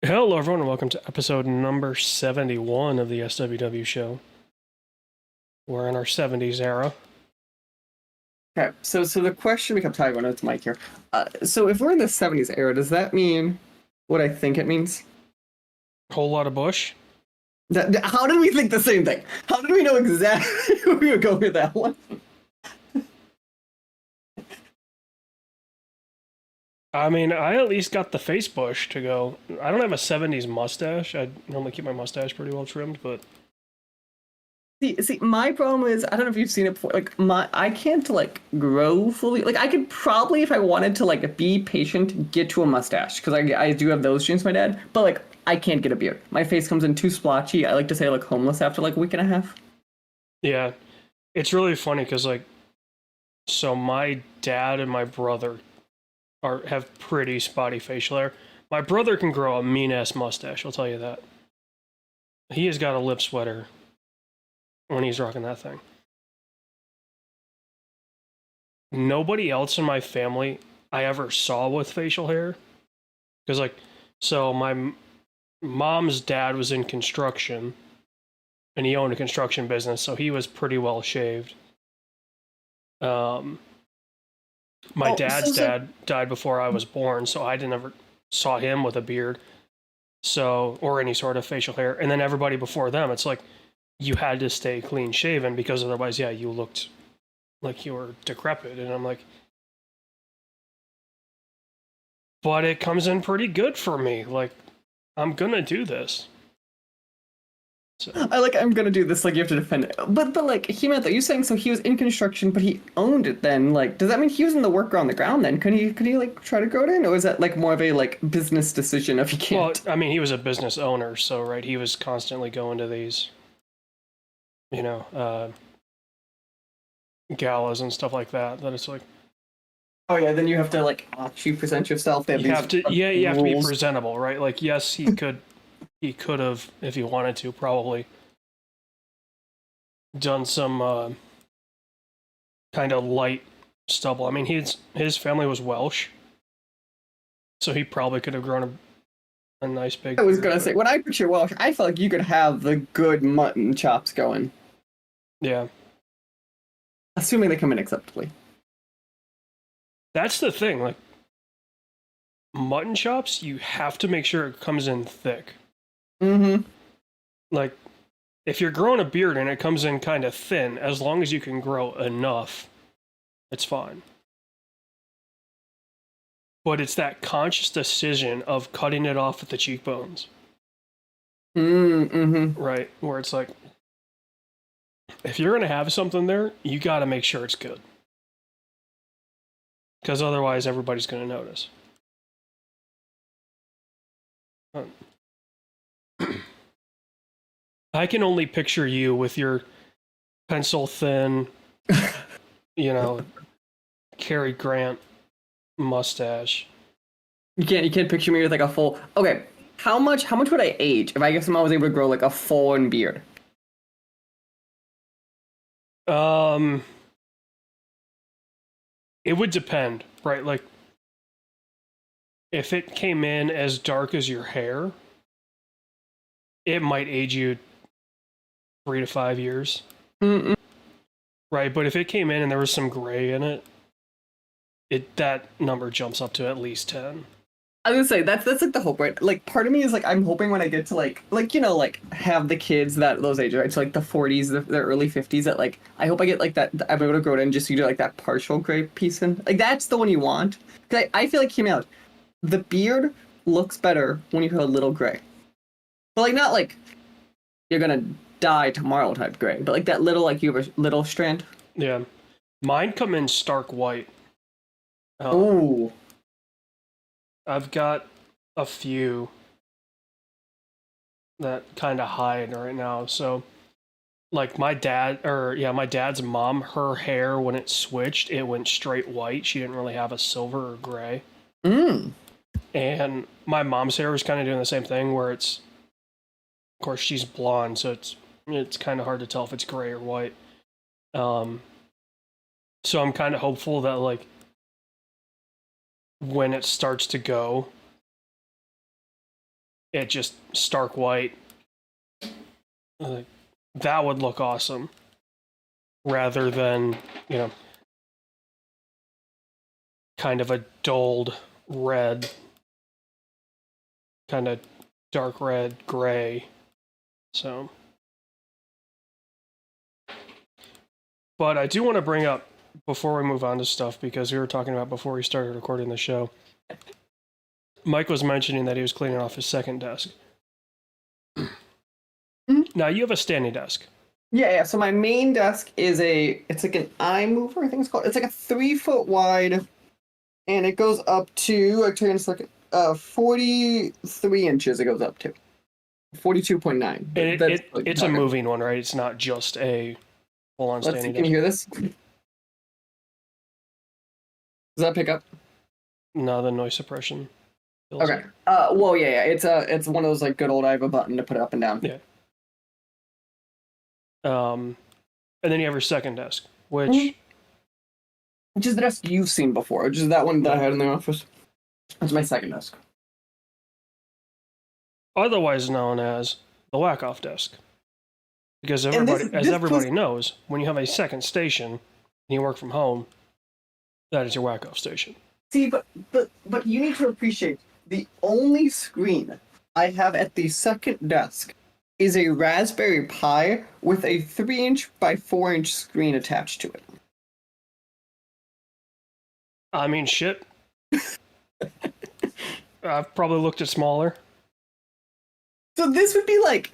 Hello, everyone, and welcome to episode number 71 of the SWW Show. We're in our 70s era. Okay, so the question becomes, hi everyone, it's Mike here. So if we're in the 70s era, does that mean what I think it means? Whole lot of Bush. How did we think the same thing? How did we know exactly where we would go with that one? I mean, I at least got the face bush to go. I don't have a 70s mustache. I normally keep my mustache pretty well trimmed, but See, my problem is I don't know if you've seen it before. I can't grow fully. Like I could probably, if I wanted to, be patient, get to a mustache because I do have those genes, my dad. But I can't get a beard. My face comes in too splotchy. I like to say I look homeless after a week and a half. yeah, it's really funny because, so my dad and my brother have pretty spotty facial hair. My brother can grow a mean-ass mustache, I'll tell you that. He has got a lip sweater when he's rocking that thing. Nobody else in my family I ever saw with facial hair. Because, so my mom's dad was in construction and he owned a construction business, so he was pretty well shaved. My dad's dad died before I was born, so I never saw him with a beard, so, or any sort of facial hair. And then everybody before them, it's like you had to stay clean shaven because otherwise, yeah, you looked like you were decrepit. And I'm like, but it comes in pretty good for me. Like, I'm gonna do this. So. I'm gonna do this. You have to defend it, but he meant that you saying so he was in construction, but he owned it. Then does that mean he was in the worker on the ground? Then could he try to grow it in, or is that more of a business decision if he can't? Well, I mean, he was a business owner, so right, he was constantly going to these, galas and stuff like that. That it's like, oh yeah, then you have to actually present yourself. You have to be presentable, right? Like, yes, he could have, if he wanted to, probably done some kind of light stubble. I mean, his family was Welsh, so he probably could have grown a nice big. I was gonna say, when I picture Welsh, I felt like you could have the good mutton chops going. Yeah. Assuming they come in acceptably. That's the thing, mutton chops, you have to make sure it comes in thick. Mm-hmm. If you're growing a beard and it comes in kind of thin, as long as you can grow enough, it's fine. But it's that conscious decision of cutting it off at the cheekbones. Mm-hmm. Right, where it's like, if you're going to have something there, you got to make sure it's good. Because otherwise, everybody's going to notice. I can only picture you with your pencil thin, Cary Grant mustache. You can't picture me with a full. Okay, how much would I age if I guess I was able to grow a full-on beard? It would depend, right? If it came in as dark as your hair, it might age you 3 to 5 years. Mm-mm. Right, but if it came in and there was some gray in it, that number jumps up to at least 10. I was gonna say that's the hope, right? Part of me is I'm hoping when I get to have the kids those ages, right? So the 40s, the early 50s, that I hope I get that I'm able to grow it in just so you do that partial gray piece in. That's the one you want. Cause I feel the beard looks better when you have a little gray. But not you're gonna die tomorrow type gray, but that little you have a little strand. Yeah, mine come in stark white. Oh. I've got a few that kind of hide right now. So, my dad's mom, her hair, when it switched, it went straight white. She didn't really have a silver or gray. Mm. And my mom's hair was kind of doing the same thing, where of course, she's blonde, so it's kind of hard to tell if it's gray or white. So I'm kind of hopeful that, when it starts to go, it just stark white. Like, that would look awesome. Rather than, kind of a dulled red, kind of dark red, gray. So, but I do want to bring up before we move on to stuff, because we were talking about before we started recording the show. Mike was mentioning that he was cleaning off his second desk. Now you have a standing desk. Yeah. So my main desk is it's like an eye mover, I think it's called. It's like a 3 foot wide, and it goes up to, it's like 43 inches. It goes up to 42.9. And it's a moving one, right? It's not just a full-on standing desk. Can you hear this? Does that pick up? No, the noise suppression. Okay. Well, yeah. It's one of those like good old. I have a button to put it up and down. Yeah. And then you have your second desk, which is the desk you've seen before, which is that one that I had in the office. That's my second desk. Otherwise known as the whack-off desk. Because everybody knows, when you have a second station and you work from home, that is your whack-off station. See, but you need to appreciate the only screen I have at the second desk is a Raspberry Pi with a 3-inch by 4-inch screen attached to it. I mean, shit. I've probably looked at smaller. So this would be like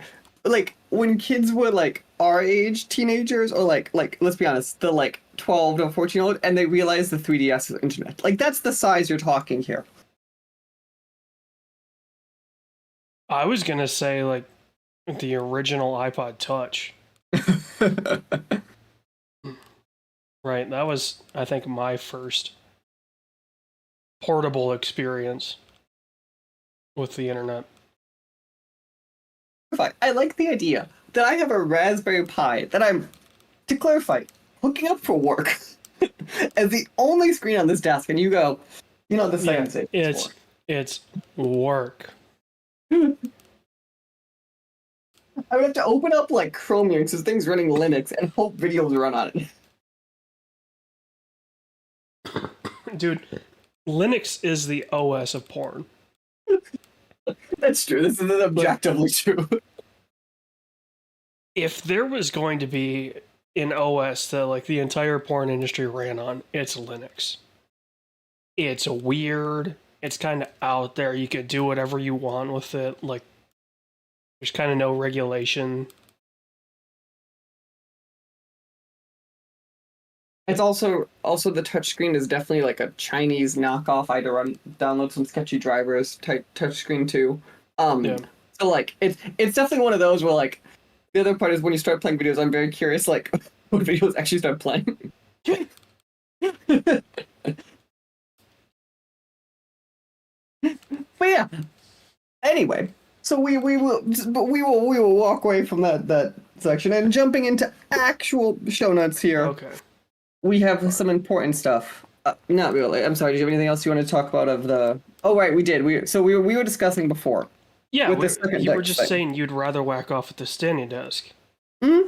when kids were like our age, teenagers, or like let's be honest, the like 12 to 14-year-old, and they realize the 3DS is internet. Like that's the size you're talking here. I was gonna say like the original iPod Touch. Right, that was, I think, my first portable experience with the internet. I like the idea that I have a Raspberry Pi that I'm, to clarify, hooking up for work as the only screen on this desk, and you go, the second thing. It's work. I would have to open up like Chromium because thing's running Linux and hope videos run on it. Dude, Linux is the OS of porn. That's true. This is objectively true. If there was going to be an OS that like the entire porn industry ran on, it's Linux. It's weird. It's kind of out there. You could do whatever you want with it. Like, there's kind of no regulation. It's also the touchscreen is definitely like a Chinese knockoff. I had to download some sketchy drivers type touchscreen too. So like it's definitely one of those where like the other part is when you start playing videos, I'm very curious like what videos actually start playing. But yeah. Anyway, so we will walk away from that section and jumping into actual show notes here. Okay. We have some important stuff. Not really. I'm sorry. Do you have anything else you want to talk about of the? Oh right, we did. We were discussing before. Yeah, you were just saying you'd rather whack off at the standing desk. Hmm.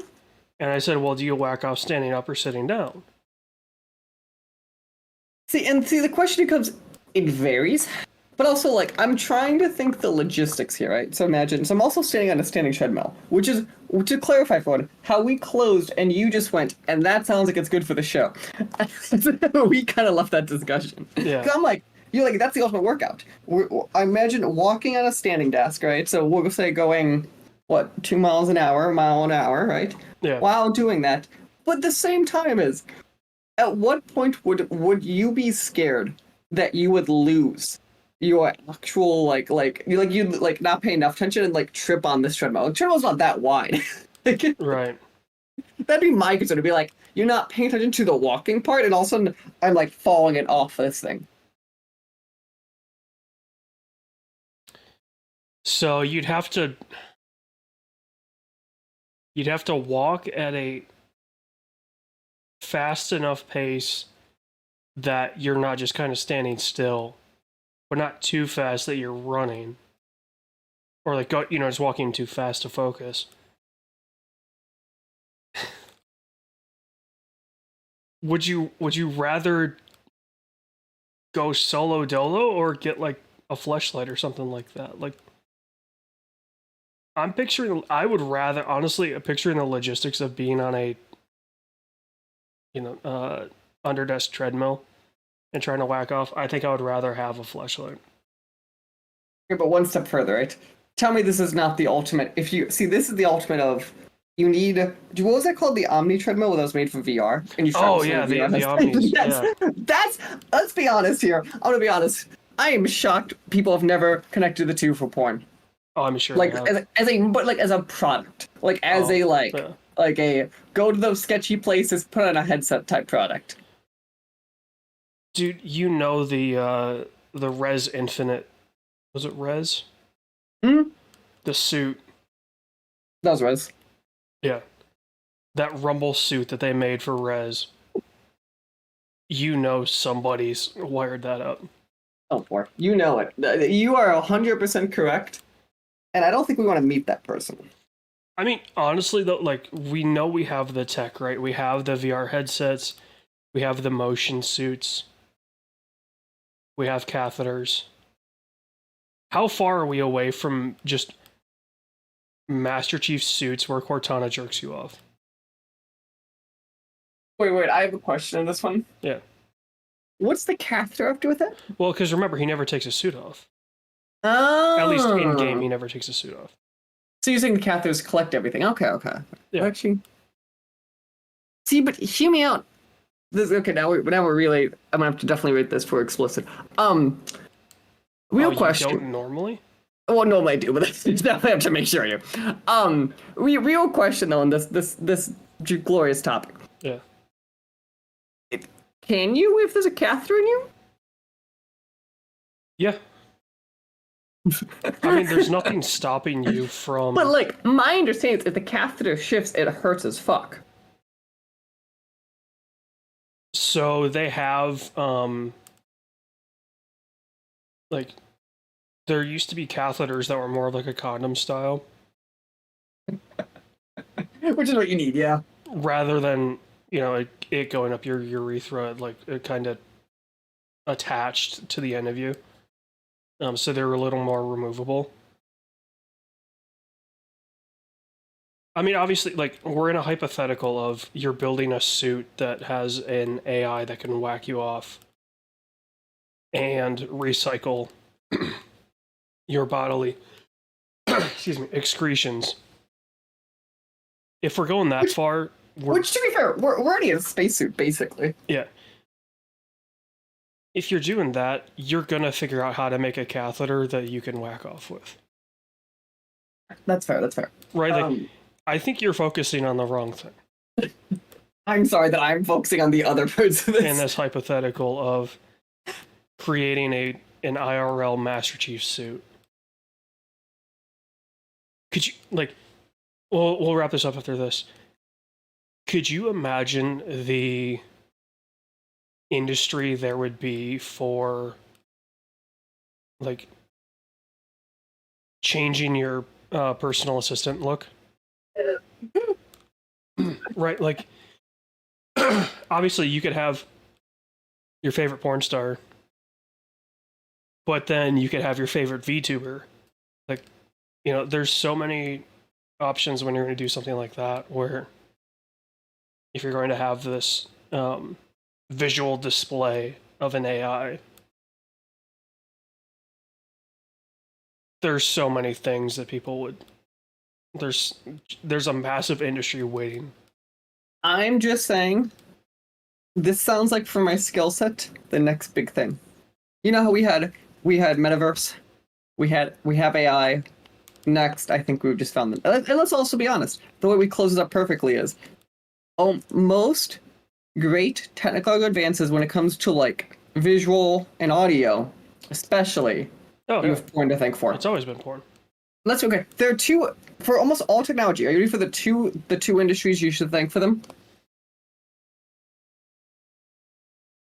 And I said, well, do you whack off standing up or sitting down? See, the question becomes, it varies. But also, like, I'm trying to think the logistics here, right? So imagine, I'm also standing on a standing treadmill, which is, to clarify for one, how we closed and you just went, and that sounds like it's good for the show. We kind of left that discussion. Yeah. 'Cause I'm like, you're like, that's the ultimate workout. I imagine walking on a standing desk, right? So we'll say going, 2 miles an hour, mile an hour, right? Yeah. While doing that. But at the same time is, at what point would you be scared that you would lose your actual like you'd not pay enough attention and like trip on this treadmill? The treadmill's not that wide. Right. That'd be my concern, to be like, you're not paying attention to the walking part, and all of a sudden I'm like falling it off this thing. So you'd have to walk at a fast enough pace that you're not just kind of standing still, but not too fast that you're running. or like go, just walking too fast to focus. Would you rather go solo dolo or get like a fleshlight or something like that? Like I would rather honestly picturing the logistics of being on a underdesk treadmill and trying to whack off. I think I would rather have a fleshlight. Okay, but one step further, right? Tell me this is not the ultimate. If you see, this is the ultimate of you need. What was that called? The Omni treadmill that was made for VR, and you Oh yeah, the Omnis. That's. Let's be honest here. I'm gonna be honest. I am shocked people have never connected the two for porn. Oh, I'm sure. Like as a product, like as like a go to those sketchy places, put on a headset type product. Dude, the Res Infinite, was it Res? Hmm. The suit. That was Res. Yeah. That Rumble suit that they made for Res. Somebody's wired that up. Oh, boy. You know it. You are 100% correct. And I don't think we want to meet that person. I mean, honestly, though, like, we know we have the tech, right? We have the VR headsets. We have the motion suits. We have catheters. How far are we away from just Master Chief suits where Cortana jerks you off? Wait, I have a question on this one. Yeah. What's the catheter up to with it? Well, because remember, he never takes his suit off. Oh. At least in game, he never takes his suit off. So you're saying the catheters collect everything? Okay. Yeah. Actually, see, but hear me out. Okay, now we're really. I'm gonna have to definitely rate this for explicit. Real question. You don't normally? Well, normally I do, but that's definitely have to make sure you. Real question though on this glorious topic. Yeah. Can you if there's a catheter in you? Yeah. I mean, there's nothing stopping you from. But like, my understanding is if the catheter shifts, it hurts as fuck. So they have, like, there used to be catheters that were more of like a condom style. Which is what you need, yeah. Rather than, it going up your urethra, like, it kind of attached to the end of you. So they're a little more removable. I mean, obviously, like, we're in a hypothetical of you're building a suit that has an AI that can whack you off and recycle your bodily excretions. If we're going that far... Which, to be fair, we're already in a spacesuit, basically. Yeah. If you're doing that, you're going to figure out how to make a catheter that you can whack off with. That's fair. Right, like, I think you're focusing on the wrong thing. I'm sorry that I'm focusing on the other parts of this. In this hypothetical of creating an IRL Master Chief suit. Could you, like, we'll wrap this up after this. Could you imagine the industry there would be for, like, changing your personal assistant look? Right, like, obviously you could have your favorite porn star, but then you could have your favorite VTuber. Like, there's so many options when you're going to do something like that, where if you're going to have this visual display of an AI, there's so many things that people would... There's a massive industry waiting. I'm just saying, this sounds like for my skill set, the next big thing. You know how we had metaverse, we have AI. Next, I think we've just found them. And let's also be honest, the way we close it up perfectly is, most great technical advances when it comes to like visual and audio, especially, you have porn to thank for. It's always been porn. Let's okay. There are two for almost all technology. Are you ready for the two industries you should thank for them?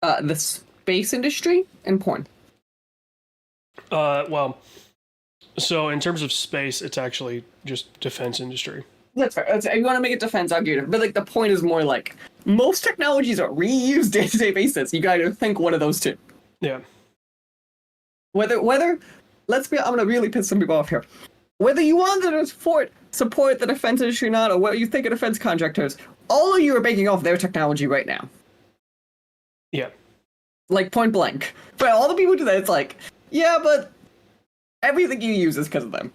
The space industry and porn. Well, So in terms of space, it's actually just defense industry. That's fair. If you want to make it defense, I'll give it. But like the point is more like most technologies are reused day-to-day basis. You gotta think one of those two. Yeah. Whether I'm gonna really piss some people off here. Whether you want to support the defense industry or not, or what you think of defense contractors, all of you are banking off their technology right now. Yeah. Like point blank. But all the people who do that, it's like, yeah, but everything you use is because of them.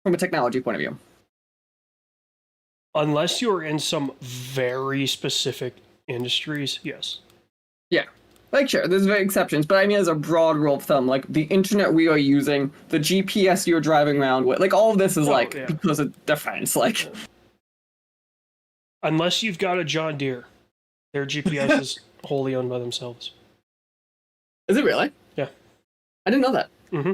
From a technology point of view. Unless you're in some very specific industries, yes. Yeah. Like, sure, there's very exceptions, but I mean, as a broad rule of thumb, like, the internet we are using, the GPS you're driving around with, like, all of this is, because of defense, like... Yeah. Unless you've got a John Deere. Their GPS is wholly owned by themselves. Is it really? Yeah. I didn't know that. Mm-hmm.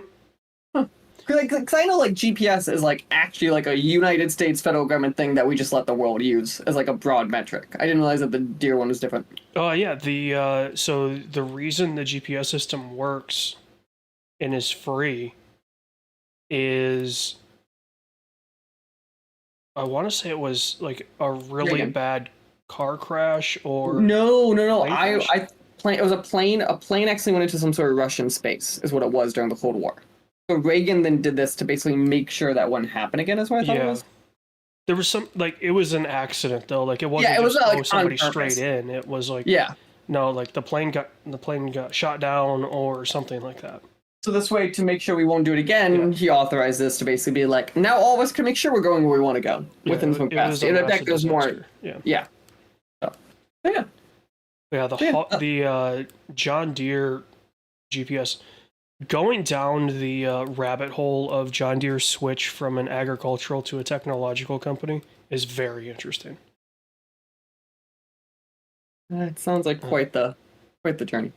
Huh. Because I know, like, GPS is, like, actually, like, a United States federal government thing that we just let the world use as, like, a broad metric. I didn't realize that the Deere one was different. Oh, yeah. So the reason the GPS system works and is free is... I want to say it was, like, a really bad car crash or... No. It was a plane actually went into some sort of Russian space, is what it was during the Cold War. So Reagan then did this to basically make sure that wouldn't happen again, is what I thought it was. There was some, like, it was an accident, though. Like, it wasn't just somebody straight in. It was, like, no, like, the plane got shot down or something like that. So this way, to make sure we won't do it again, he authorized this to basically be like, now all of us can make sure we're going where we want to go within some capacity. And that goes more... Yeah. So, yeah. Yeah, the John Deere GPS... Going down the rabbit hole of John Deere's switch from an agricultural to a technological company is very interesting. It sounds like quite the journey.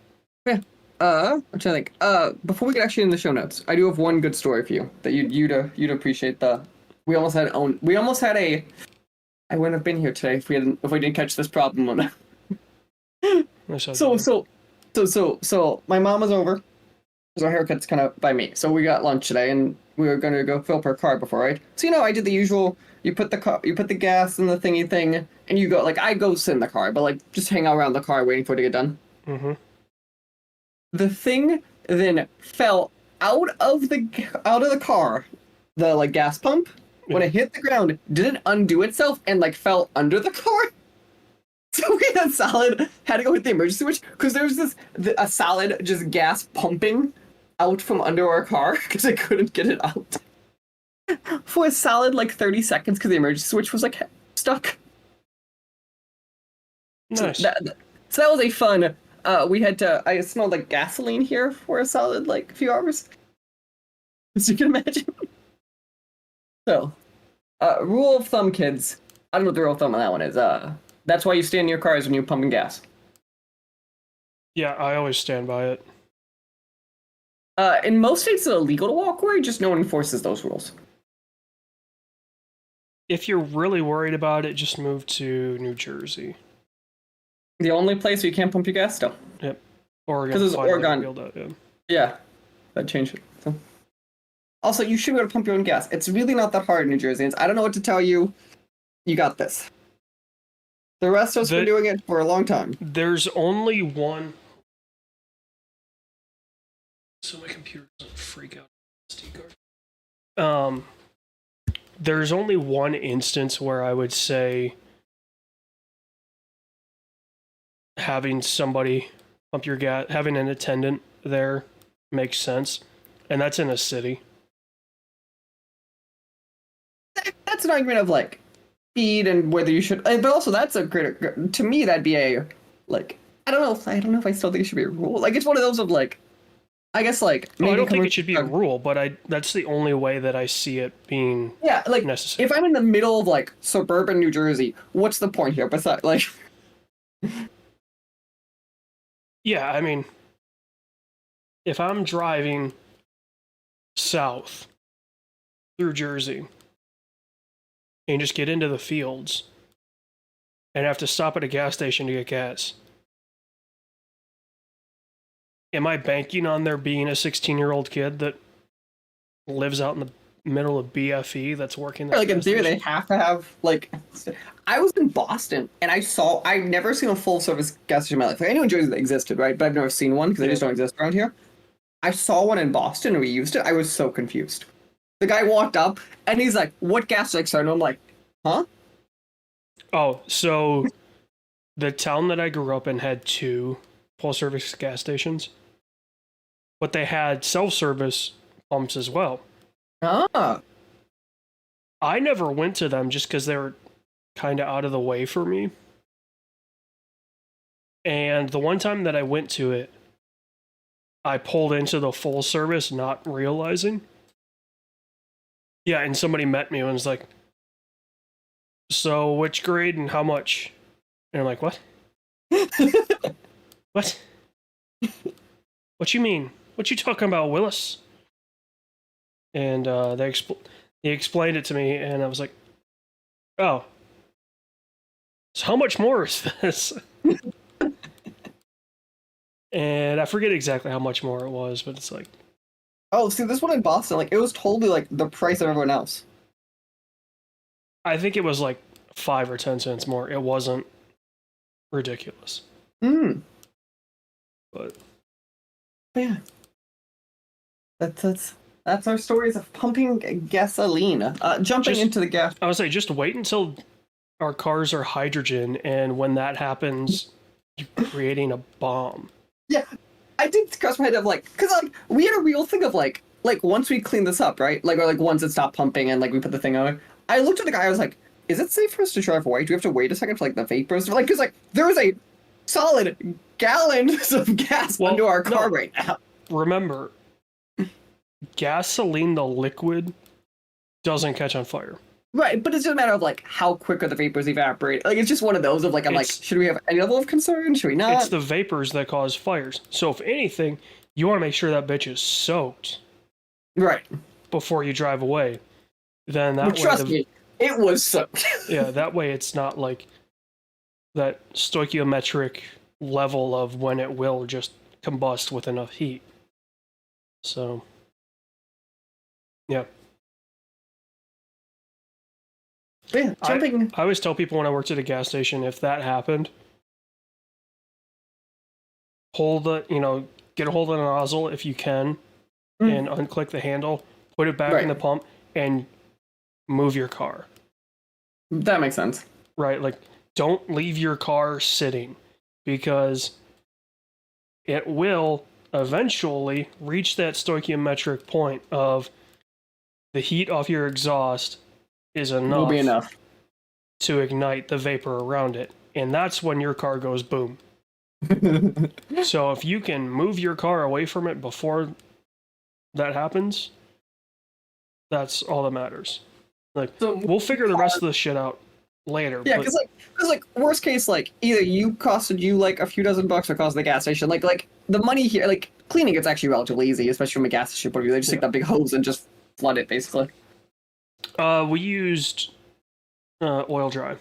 Yeah. I'm trying to think. Before we get actually in the show notes, I do have one good story for you that you'd appreciate. We almost had a. I wouldn't have been here today if we didn't catch this problem. So my mom was over. Our haircut's kind of by me, so we got lunch today, and we were going to go fill up our car before, right? So I did the usual. You put the gas in the thingy thing, and you go I go sit in the car, but like just hang out around the car waiting for it to get done. Mm-hmm. The thing then fell out of the car, the like gas pump. When it hit the ground, didn't undo itself and like fell under the car. So we had to go hit the emergency switch because there was a solid just gas pumping out from under our car because I couldn't get it out for a solid like 30 seconds because the emergency switch was like stuck. Nice. So that was a fun. I smelled like gasoline here for a solid like few hours, as you can imagine. So, rule of thumb, kids. I don't know what the rule of thumb on that one is. That's why you stay in your cars when you're pumping gas. Yeah, I always stand by it. In most states, it's illegal to walk away, just no one enforces those rules. If you're really worried about it, just move to New Jersey. The only place where you can't pump your gas still. Yep. Oregon. Because it's Oregon. Out, yeah. That changed it. So. Also, you should be able to pump your own gas. It's really not that hard, New Jerseyans. I don't know what to tell you. You got this. The rest of us have been doing it for a long time. There's only one... So my computer doesn't freak out. There's only one instance where I would say having somebody pump your gas, having an attendant there makes sense, and that's in a city. That's an argument of like speed and whether you should, but also that's a great. To me, that'd be a like. I don't know if I still think it should be a rule. Like it's one of those of like. I guess like. I don't think it should be a rule, but that's the only way that I see it being necessary. If I'm in the middle of like suburban New Jersey, what's the point here? Besides like. Yeah, I mean, if I'm driving south through Jersey and just get into the fields and have to stop at a gas station to get gas, am I banking on there being a 16-year-old kid that lives out in the middle of BFE that's working. Like in theory, they have to have like. I was in Boston and I've never seen a full service gas station in my life. Like I know New Jersey existed, right? But I've never seen one because they just don't exist around here. I saw one in Boston and we used it. I was so confused. The guy walked up and he's like, "What gas station?" And I'm like, "Huh?" Oh, so the town that I grew up in had 2 full service gas stations, but they had self service pumps as well. Ah. I never went to them just because they were kind of out of the way for me. And the one time that I went to it, I pulled into the full service not realizing. Yeah, and somebody met me and was like, "So which grade and how much?" And I'm like, "What? What? What you mean? What you talking about, Willis?" And he explained it to me, and I was like, "Oh, so how much more is this?" And I forget exactly how much more it was, but it's like, Oh, see, this one in Boston, like it was totally like the price of everyone else. I think it was like 5 or 10 cents more. It wasn't ridiculous. Hmm. But yeah, that's our stories of pumping gasoline. Jumping into the gas. I would say just wait until our cars are hydrogen, and when that happens, you're creating a bomb. Yeah, I did cross my head of like, because like we had a real thing of like once we clean this up, right? Like or like once it stopped pumping and like we put the thing on. I looked at the guy. I was like, "Is it safe for us to drive away? Do we have to wait a second for like the vapors? Like, because like there was a solid gallons of gas into our car right now." Remember, gasoline, the liquid, doesn't catch on fire. Right, but it's just a matter of like how quick are the vapors evaporate. Like it's just one of those of like I'm like, should we have any level of concern? Should we not? It's the vapors that cause fires. So if anything, you want to make sure that bitch is soaked. Right. Before you drive away. Then that well, way trust me, it was soaked. Yeah, that way it's not like that stoichiometric level of when it will just combust with enough heat. So yeah. Yeah, jumping. I always tell people when I worked at a gas station, if that happened, get a hold of the nozzle if you can, and unclick the handle, put it back in the pump, and move your car. That makes sense. Right, like don't leave your car sitting, because it will eventually reach that stoichiometric point of the heat off your exhaust is enough, will be enough to ignite the vapor around it, and that's when your car goes boom. So if you can move your car away from it before that happens, that's all that matters. Like, so we'll figure the rest of the shit out later. Yeah, because like worst case, like either you costed you like a few dozen bucks or cost the gas station. Like the money here, like cleaning it's actually relatively easy, especially from a gas station point of view. They just take that big hose and just flood it basically. We used oil dry.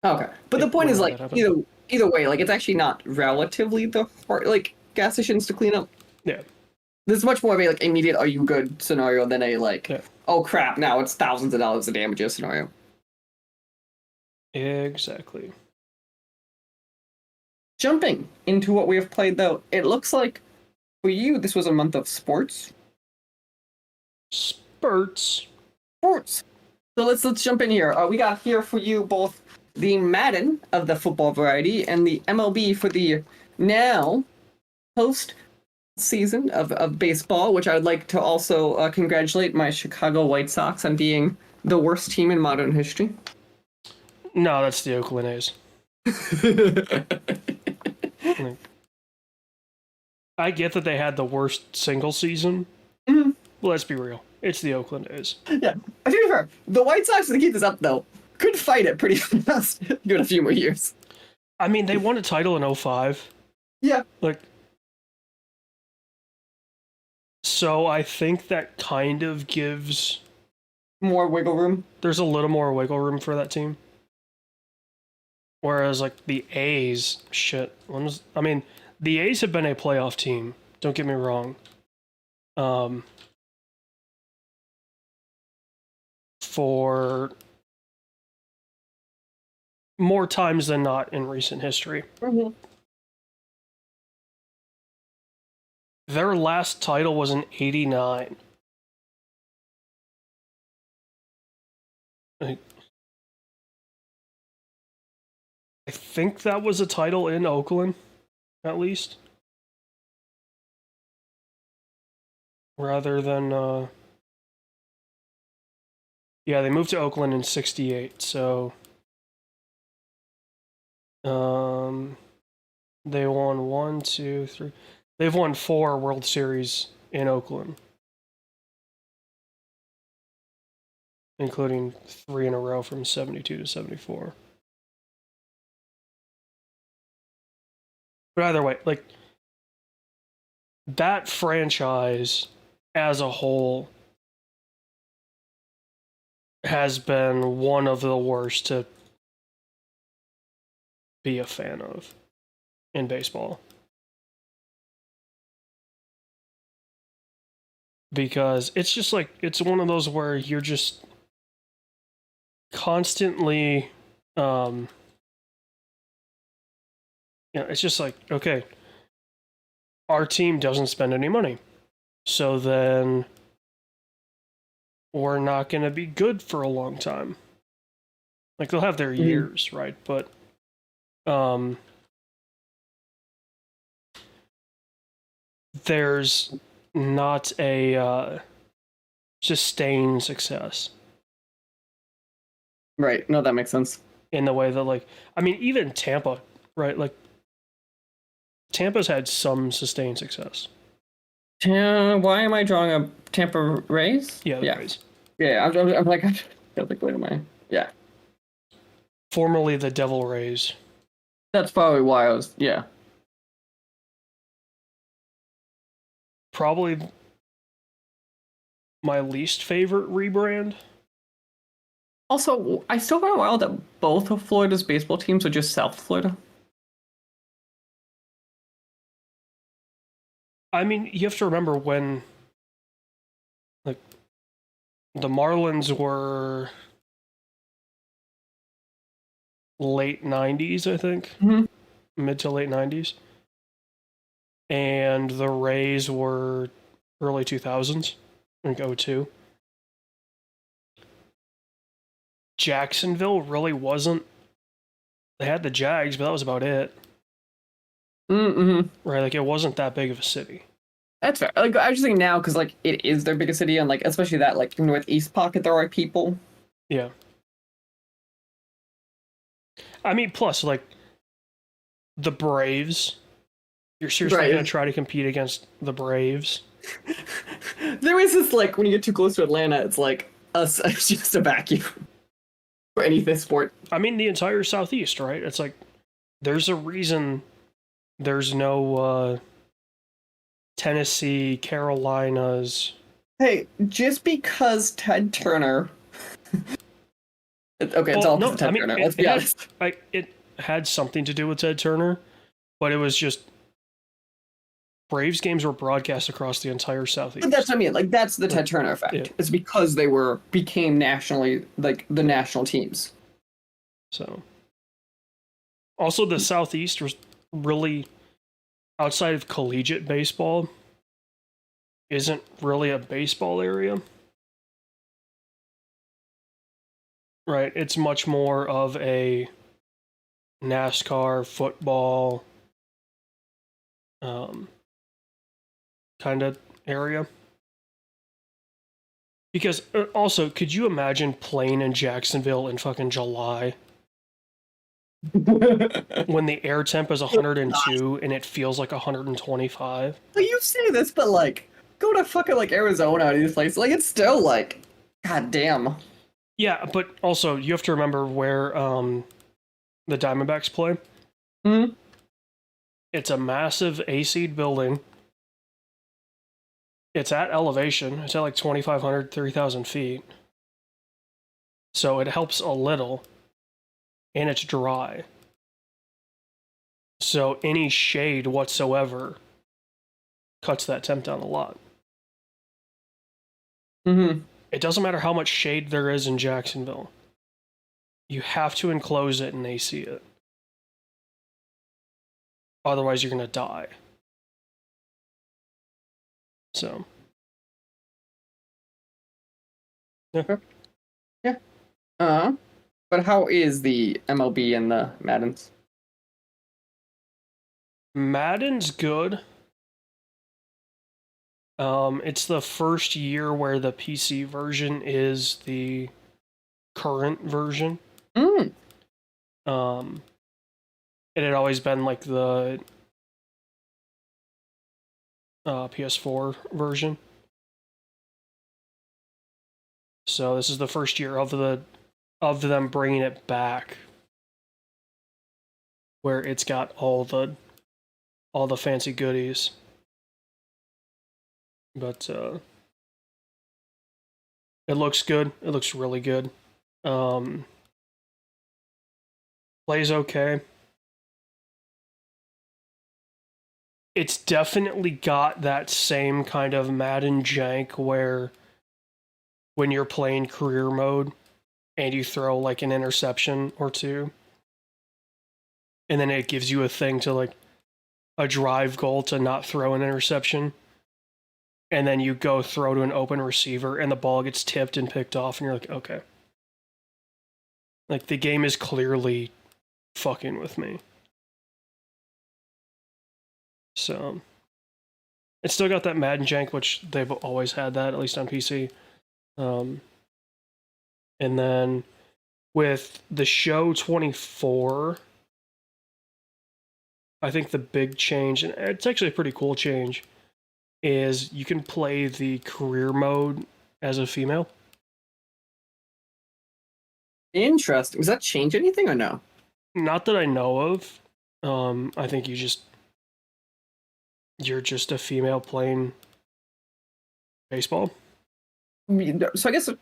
Okay, but the point is like either way, like it's actually not relatively the hard like gas stations to clean up. Yeah, this is much more of a like immediate "are you good" scenario than a like oh crap now it's thousands of dollars of damages scenario. Exactly. Jumping into what we have played though, it looks like for you this was a month of sports. Sports. So let's jump in here. We got here for you both the Madden of the football variety and the MLB for the now post season of baseball, which I would like to also congratulate my Chicago White Sox on being the worst team in modern history. No, that's the Oakland A's. I get that they had the worst single season. Mm-hmm. Well, let's be real. It's the Oakland A's. Yeah. To be fair, the White Sox, to keep this up, though, could fight it pretty fast. Give it a few more years. I mean, they won a title in 2005. Yeah. Like, so I think that kind of gives... more wiggle room. There's a little more wiggle room for that team. Whereas, like, the A's, shit. I mean, the A's have been a playoff team. Don't get me wrong. for more times than not in recent history. Mm-hmm. Their last title was in '89. I think that was a title in Oakland, at least. Rather than, yeah, they moved to Oakland in '68, so they won 1, 2, 3. They've won 4 World Series in Oakland, including 3 in a row from '72 to '74. But either way, like, that franchise as a whole has been one of the worst to be a fan of in baseball. Because it's just like, it's one of those where you're just constantly, it's just like, okay, our team doesn't spend any money. So then we're not going to be good for a long time. Like, they'll have their years, right? But there's not a sustained success. Right. No, that makes sense. In the way that, like, I mean, even Tampa, right? Like, Tampa's had some sustained success. Why am I drawing a Tampa Rays? Yeah, the Rays. Yeah, I'm like, I feel like, wait, am I? Yeah. Formerly the Devil Rays. That's probably why I was, yeah. Probably my least favorite rebrand. Also, I still find it wild that both of Florida's baseball teams are just South Florida. I mean, you have to remember when, like, the Marlins were late 90s, I think. Mm-hmm. Mid to late 90s. And the Rays were early 2000s, I think 02. Jacksonville really wasn't. They had the Jags, but that was about it. Mm-hmm. Right, like, it wasn't that big of a city. That's fair. Like, I was just thinking now, because, like, it is their biggest city, and, like, especially that, like, northeast pocket, there are people. Yeah. I mean, plus, like, the Braves. You're seriously going to try to compete against the Braves? There is this, like, when you get too close to Atlanta, it's like, it's just a vacuum for any sport. I mean, the entire Southeast, right? It's like, there's a reason there's no Tennessee, Carolinas. Hey, just because Ted Turner... okay, it's all Ted Turner, let's be honest. It had something to do with Ted Turner, but it was just Braves games were broadcast across the entire Southeast. But that's what I mean. Like, that's the Ted Turner effect. Yeah. It's because they became nationally, like, the national teams. So, also the Southeast was really, outside of collegiate baseball, isn't really a baseball area. Right? It's much more of a NASCAR, football, kind of area. Because also, could you imagine playing in Jacksonville in fucking July? When the air temp is 102 and it feels like 125? Well, you say this, but, like, go to fucking, like, Arizona or these places. Like, it's still, like, god damn. Yeah, but also, you have to remember where the Diamondbacks play. Mm-hmm. It's a massive AC building. It's at elevation. It's at like 2,500, 3,000 feet. So it helps a little. And it's dry. So any shade whatsoever cuts that temp down a lot. Mm-hmm. it doesn't matter how much shade there is in Jacksonville. You have to enclose it and AC it. Otherwise, you're going to die. So. Yeah. Yeah. But how is the MLB and the Maddens? Madden's good. It's the first year where the PC version is the current version. Mm. It had always been like the PS4 version. So this is the first year of them bringing it back, where it's got all the fancy goodies. But it looks good. It looks really good. Plays okay. It's definitely got that same kind of Madden jank where when you're playing career mode and you throw like an interception or two, and then it gives you a thing to like a drive goal to not throw an interception, and then you go throw to an open receiver and the ball gets tipped and picked off, and you're like, okay. Like, the game is clearly fucking with me. So, it's still got that Madden jank, which they've always had that, at least on PC. And then with the Show 24, I think the big change, and it's actually a pretty cool change, is you can play the career mode as a female. Interesting. Does that change anything or no? Not that I know of. I think you're just a female playing baseball. So I guess it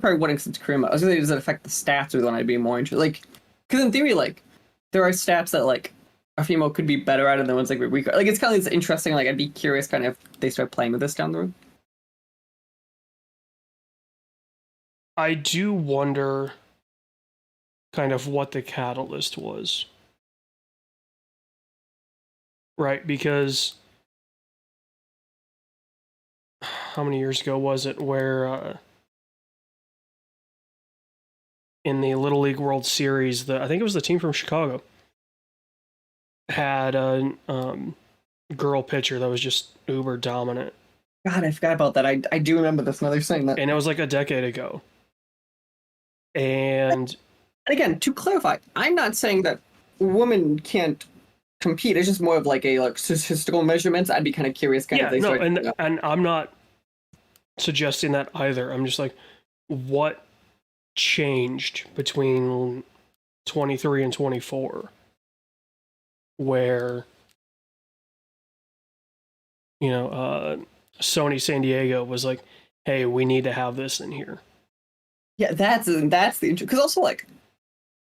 probably wouldn't since career mode. I was gonna say, does it affect the stats, or then I'd be more interested? Like, because in theory, like, there are stats that like a female could be better at, and then one's like weaker. Like, it's kind of interesting. Like, I'd be curious, kind of, if they start playing with this down the road. I do wonder kind of what the catalyst was. Right, because how many years ago was it where in the Little League World Series, I think it was the team from Chicago had a girl pitcher that was just uber dominant. God, I forgot about that. I do remember this. Now they're saying that. And it was like a decade ago. And again, to clarify, I'm not saying that women can't compete. It's just more of like a statistical measurements. I'd be kind of curious. And I'm not suggesting that either. I'm just like, what changed between 23 and 24 where Sony San Diego was like, hey, we need to have this in here. Yeah, that's the because also, like,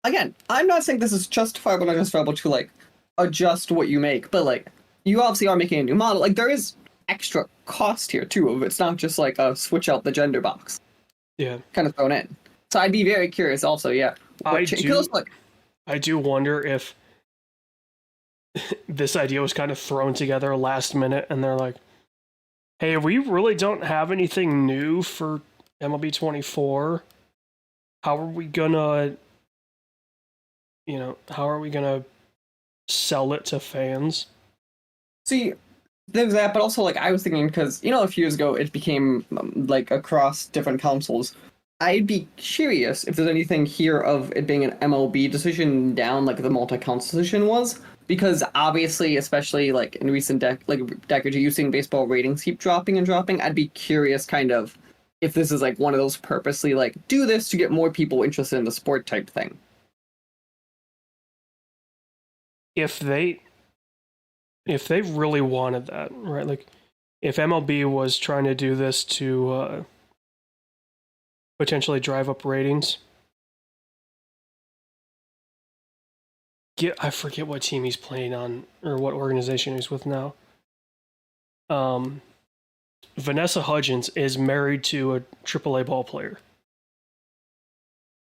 again, I'm not saying this is justifiable or not justifiable to like adjust what you make, but like, you obviously are making a new model. Like, there is extra cost here too. It's not just like a switch out the gender box. Yeah, kind of thrown in. So I'd be very curious. Also, yeah, I do wonder if this idea was kind of thrown together last minute, and they're like, "Hey, we really don't have anything new for MLB 24. How are we gonna, sell it to fans?" See, there's that, but also, like, I was thinking, because, a few years ago it became, like, across different consoles. I'd be curious if there's anything here of it being an MLB decision down, like the multi-console decision was, because obviously, especially, like, in recent decades, you're seeing baseball ratings keep dropping and dropping. I'd be curious, kind of, if this is, like, one of those purposely, like, do this to get more people interested in the sport type thing. If they really wanted that, right? Like, if MLB was trying to do this to potentially drive up ratings, I forget what team he's playing on or what organization he's with now. Vanessa Hudgens is married to a AAA ball player.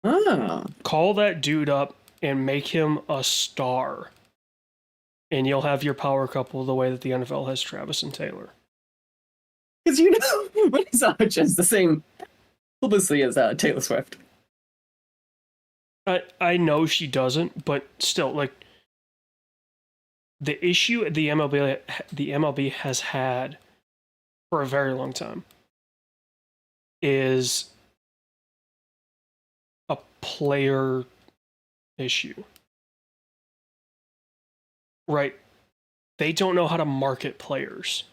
Oh. Call that dude up and make him a star. And you'll have your power couple the way that the NFL has Travis and Taylor. Because you know, Vanessa Hudgens the same publicity as Taylor Swift. I know she doesn't, but still, like, the issue the MLB has had for a very long time is a player issue. Right? They don't know how to market players.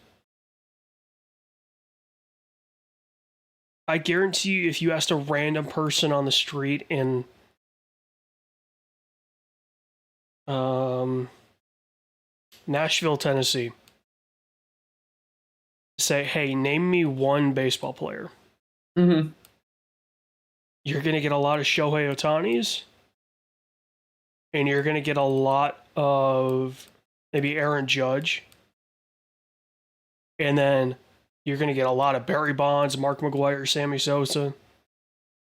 I guarantee you, if you asked a random person on the street in Nashville, Tennessee, say, hey, name me one baseball player. Mm-hmm. You're going to get a lot of Shohei Ohtani's, and you're going to get a lot of maybe Aaron Judge, and then you're going to get a lot of Barry Bonds, Mark McGwire, Sammy Sosa,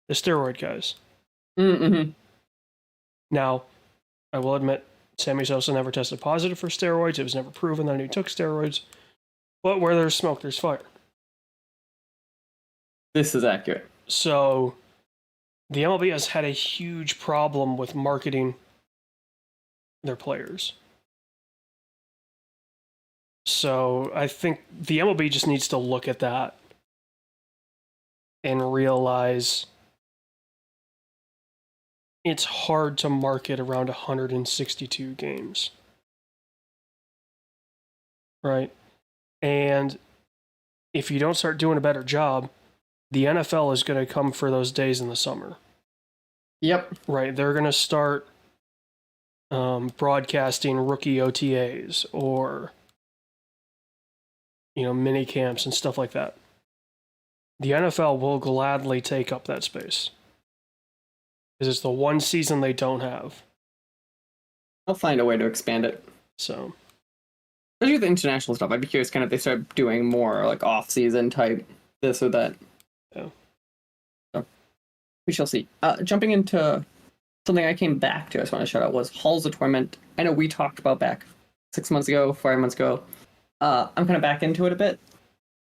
the steroid guys. Mm-hmm. Now, I will admit, Sammy Sosa never tested positive for steroids. It was never proven that he took steroids. But where there's smoke, there's fire. This is accurate. So, the MLB has had a huge problem with marketing their players. So, I think the MLB just needs to look at that and realize it's hard to market around 162 games. Right? And if you don't start doing a better job, the NFL is going to come for those days in the summer. Yep. Right? They're going to start broadcasting rookie OTAs or, mini camps and stuff like that. The NFL will gladly take up that space. Because it's the one season they don't have. I'll find a way to expand it. So, especially with the international stuff, I'd be curious kind of if they start doing more like off-season type this or that. Yeah. So, we shall see. Jumping into something I came back to, I just want to shout out, was Halls of Torment. I know we talked about back 6 months ago, 5 months ago. I'm kind of back into it a bit.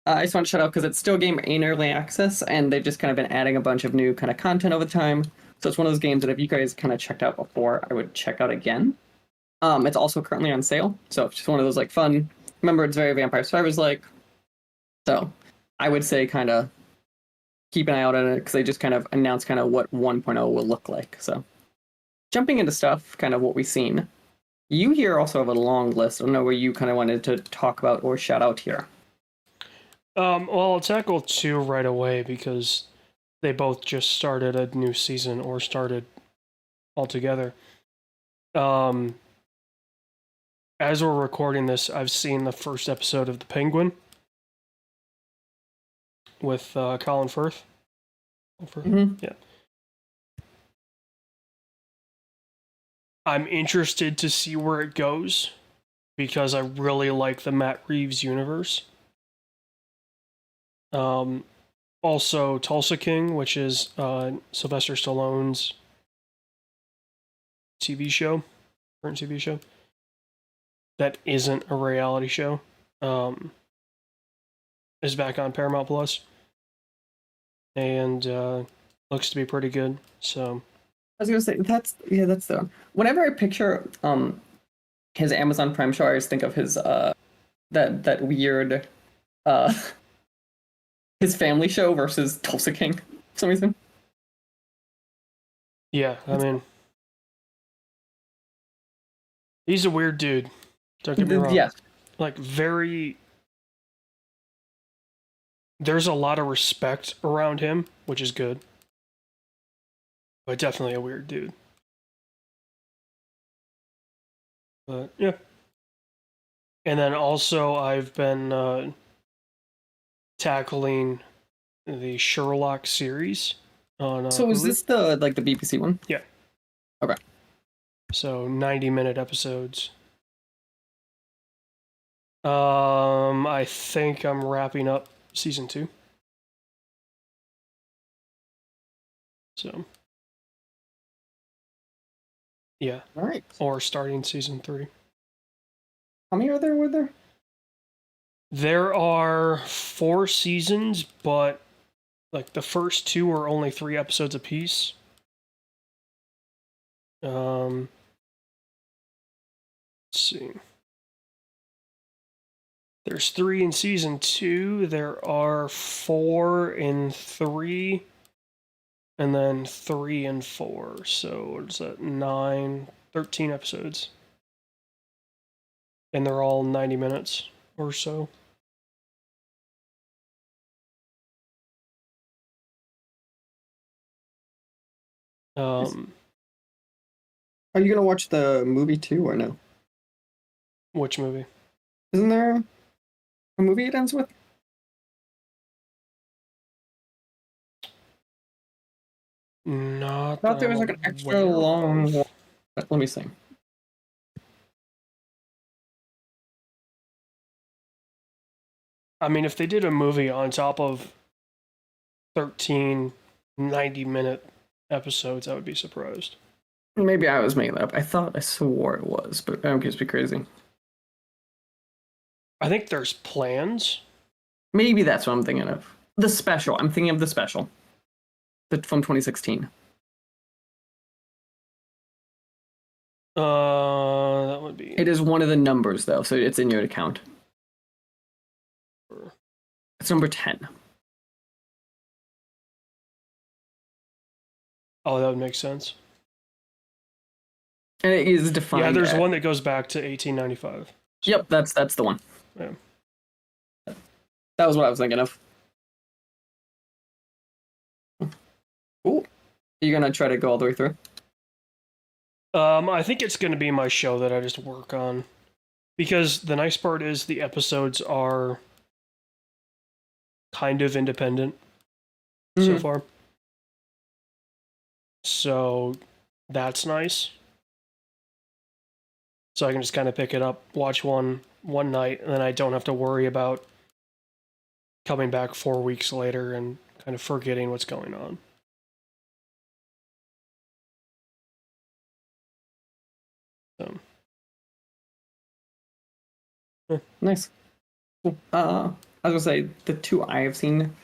I just want to shout out because it's still a game in early access, and they've just kind of been adding a bunch of new kind of content over time. So it's one of those games that if you guys kind of checked out before, I would check out again. It's also currently on sale, so it's just one of those like fun. Remember, it's very Vampire Survivors-like. So I would say kind of keep an eye out on it because they just kind of announced kind of what 1.0 will look like. So jumping into stuff, kind of what we've seen. You here also have a long list. I don't know where you kind of wanted to talk about or shout out here. Well, I'll tackle two right away because they both just started a new season or started altogether. As we're recording this, I've seen the first episode of The Penguin with Colin Firth. Mm-hmm. Yeah. I'm interested to see where it goes because I really like the Matt Reeves universe. Also, Tulsa King, which is Sylvester Stallone's TV show, current TV show, that isn't a reality show, is back on Paramount Plus, and looks to be pretty good. So, I was gonna say that's the one. Whenever I picture his Amazon Prime show, I always think of his that weird his family show versus Tulsa King for some reason. Yeah, I mean, he's a weird dude. Don't get me wrong. Yeah. Like, very... There's a lot of respect around him, which is good. But definitely a weird dude. But, yeah. And then also, I've been tackling the Sherlock series on So is Hulu. this the BBC one? Yeah. Okay. So 90-minute episodes. I think I'm wrapping up season 2. So, yeah. All right. Or starting season 3. How many were there? There are 4 seasons, but like the first 2 are only 3 episodes apiece. Let's see. There's 3 in season 2. There are 4 in 3. And then 3 and 4. So what is that? 9, 13 episodes. And they're all 90 minutes or so. Are you gonna watch the movie too, or no? Which movie? Isn't there a movie it ends with? Not. I thought there was like an extra long one. Let me see. I mean, if they did a movie on top of 13 90-minute episodes, I would be surprised. Maybe I was making that up. I swore it was, but I don't just be crazy. I think there's plans. Maybe that's what I'm thinking of. The special. I'm thinking of the special. From 2016. That would be. It is one of the numbers though, so it's in your account. It's number 10. Oh, that would make sense. And it is defined. Yeah, there's one that goes back to 1895. So. Yep, that's the one. Yeah. That was what I was thinking of. Ooh. You're gonna try to go all the way through? I think it's gonna be my show that I just work on. Because the nice part is the episodes are kind of independent so far. So that's nice. So I can just kind of pick it up, watch one night, and then I don't have to worry about coming back 4 weeks later and kind of forgetting what's going on. So. Nice. Cool. I was gonna say the 2 I have seen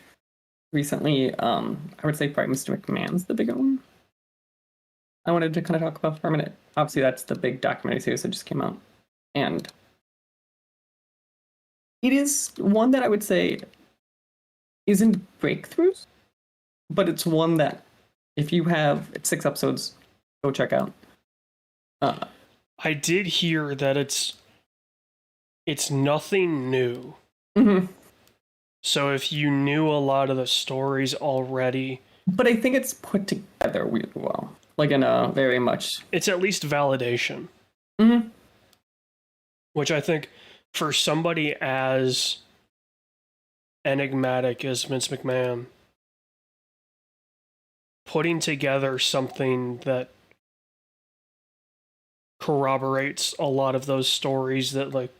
recently. I would say probably Mr. McMahon's the bigger one. I wanted to kind of talk about for a minute. Obviously, that's the big documentary series that just came out, and it is one that I would say isn't breakthroughs, but it's one that if you have 6 episodes, go check out. I did hear that it's nothing new. Mm-hmm. So if you knew a lot of the stories already, but I think it's put together really well, like in a very much. It's at least validation. Mm-hmm. Which I think for somebody as enigmatic as Vince McMahon, putting together something that corroborates a lot of those stories that like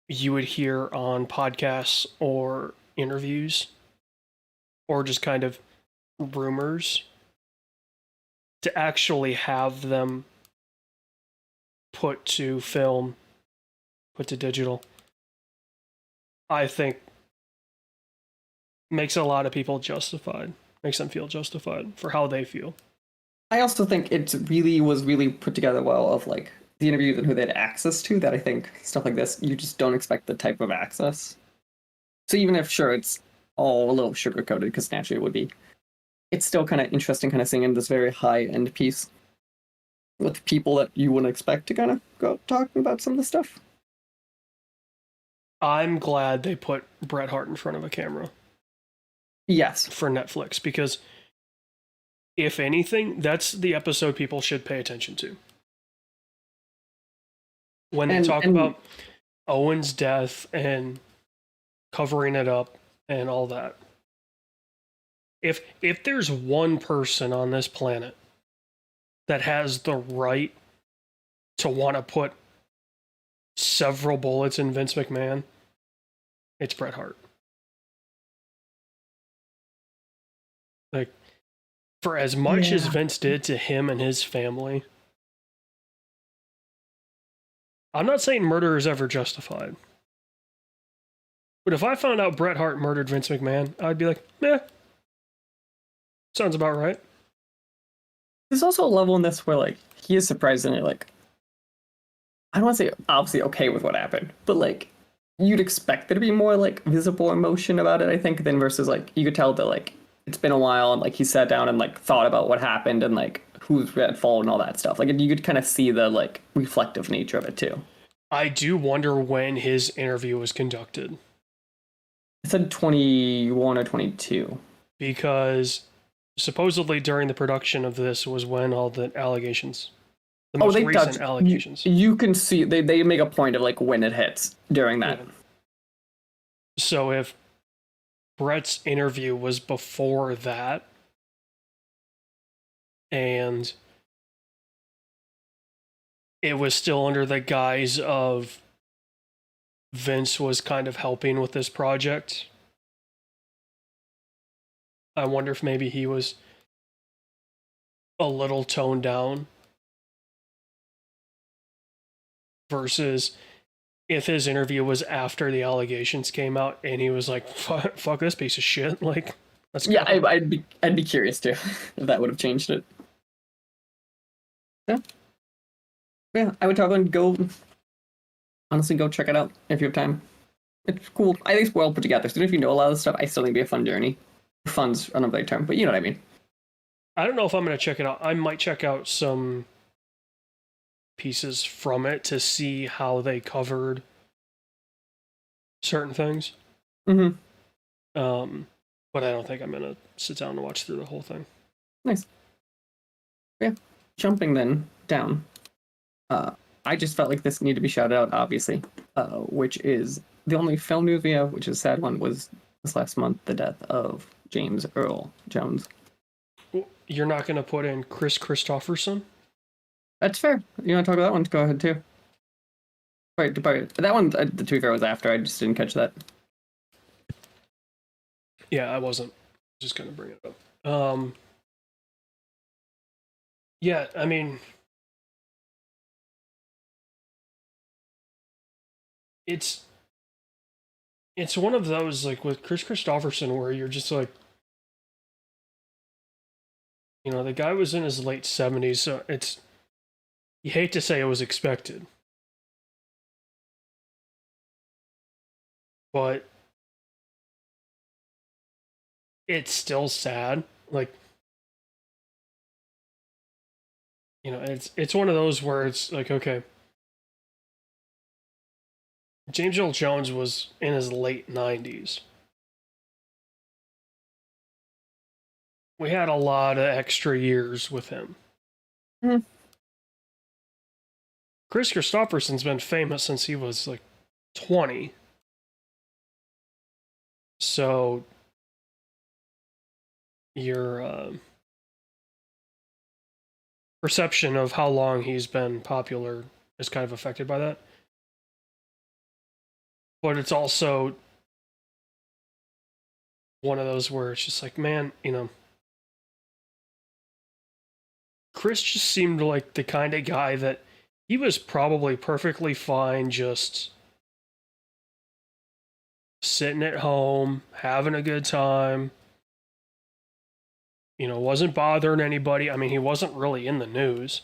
you would hear on podcasts or interviews or just kind of rumors, to actually have them put to film, put to digital, I think makes a lot of people justified, makes them feel justified for how they feel. I also think it was really put together well of like the interviews and who they had access to, that I think stuff like this, you just don't expect the type of access. So even if, sure, it's all a little sugar-coated, because naturally it would be, it's still kind of interesting kind of seeing in this very high-end piece with people that you wouldn't expect to kind of go talking about some of the stuff. I'm glad they put Bret Hart in front of a camera. Yes. For Netflix, because if anything, that's the episode people should pay attention to. When they talk about Owen's death and covering it up and all that. If there's one person on this planet that has the right to want to put several bullets in Vince McMahon, it's Bret Hart. Like, for as much as Vince did to him and his family, I'm not saying murder is ever justified. But if I found out Bret Hart murdered Vince McMahon, I'd be like, meh. Sounds about right. There's also a level in this where, like, he is surprisingly, like, I don't want to say obviously okay with what happened, but, like, you'd expect there to be more, like, visible emotion about it, I think, than versus, like, you could tell that, like, it's been a while and, like, he sat down and, like, thought about what happened and, like, who's at fault and all that stuff. Like, you could kind of see the, like, reflective nature of it, too. I do wonder when his interview was conducted. I said 21 or 22. Because supposedly during the production of this was when all the allegations, the most recent allegations. You can see they make a point of, like, when it hits during that. Yeah. So if Bret's interview was before that, and it was still under the guise of Vince was kind of helping with this project, I wonder if maybe he was a little toned down versus if his interview was after the allegations came out and he was like, fuck this piece of shit. Like, let's go. Yeah, I'd be curious too if that would have changed it. Yeah, I would tell everyone honestly go check it out if you have time. It's cool. I think it's well put together. So even if you know a lot of the stuff, I still think it'd be a fun journey. Fun's another term, but you know what I mean. I don't know if I'm going to check it out. I might check out some pieces from it to see how they covered certain things. Mm-hmm. But I don't think I'm going to sit down and watch through the whole thing. Nice. Yeah. Jumping then down. I just felt like this needed to be shouted out, obviously, which is the only film news we have, which is a sad one, was this last month, the death of James Earl Jones. You're not going to put in Chris Christopherson? That's fair. You want to talk about that one? Go ahead, too. Right, that one, to be fair, was after. I just didn't catch that. Yeah, I wasn't. Just going to bring it up. Yeah, I mean, it's one of those, like, with Chris Christopherson where you're just like, you know, the guy was in his late 70s, so you hate to say it was expected. But it's still sad. Like, you know, it's one of those where it's like, okay, James Earl Jones was in his late 90s. We had a lot of extra years with him. Mm-hmm. Chris Christopherson's been famous since he was like 20. So your perception of how long he's been popular is kind of affected by that. But it's also one of those where it's just like, man, you know, Chris just seemed like the kind of guy that he was probably perfectly fine just sitting at home, having a good time. You know, wasn't bothering anybody. I mean, he wasn't really in the news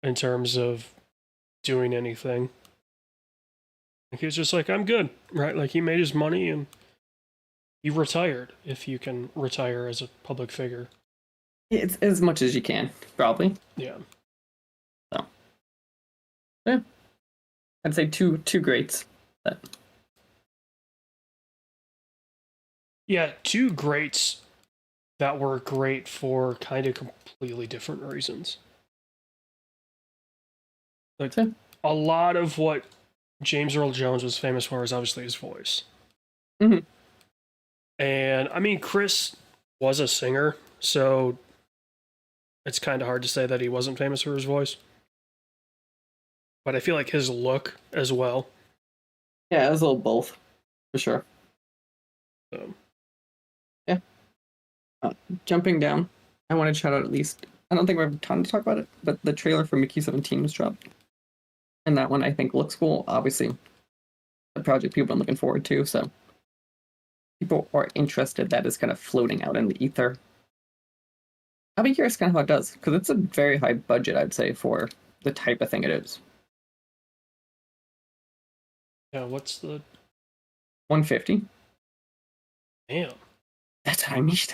in terms of doing anything. He was just like, I'm good, right? Like, he made his money and he retired, if you can retire as a public figure. It's as much as you can, probably. Yeah. So, yeah. I'd say two greats. But... Yeah, two greats that were great for kind of completely different reasons. Like, a lot of what James Earl Jones was famous for is obviously his voice. Mm-hmm. And, I mean, Chris was a singer, so it's kind of hard to say that he wasn't famous for his voice. But I feel like his look as well Yeah, it was a little both, for sure. So, Yeah. Jumping down, I want to shout out at least. I don't think we have time to talk about it, but the trailer for Mickey 17 was dropped, and that one I think looks cool. Obviously, the project people have been looking forward to, so people are interested. That is kind of floating out in the ether. I'll be curious kind of how it does, because it's a very high budget, I'd say, for the type of thing it is. yeah, what's the 150. damn? That's what I need.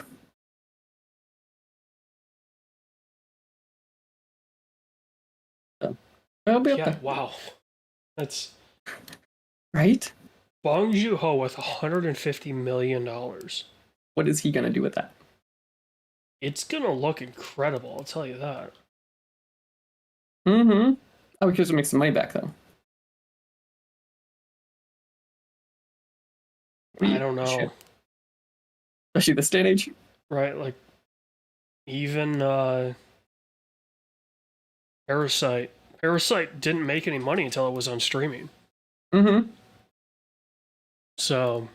So it'll be up Yeah, there, wow. That's right? Bong Joon-ho with $150 million. What is he gonna do with that? It's gonna look incredible, I'll tell you that. Mm-hmm. Oh, because it makes some money back though. I don't know. Shit. Especially the state age. Right, like even Parasite. Parasite didn't make any money until it was on streaming. Mm-hmm. So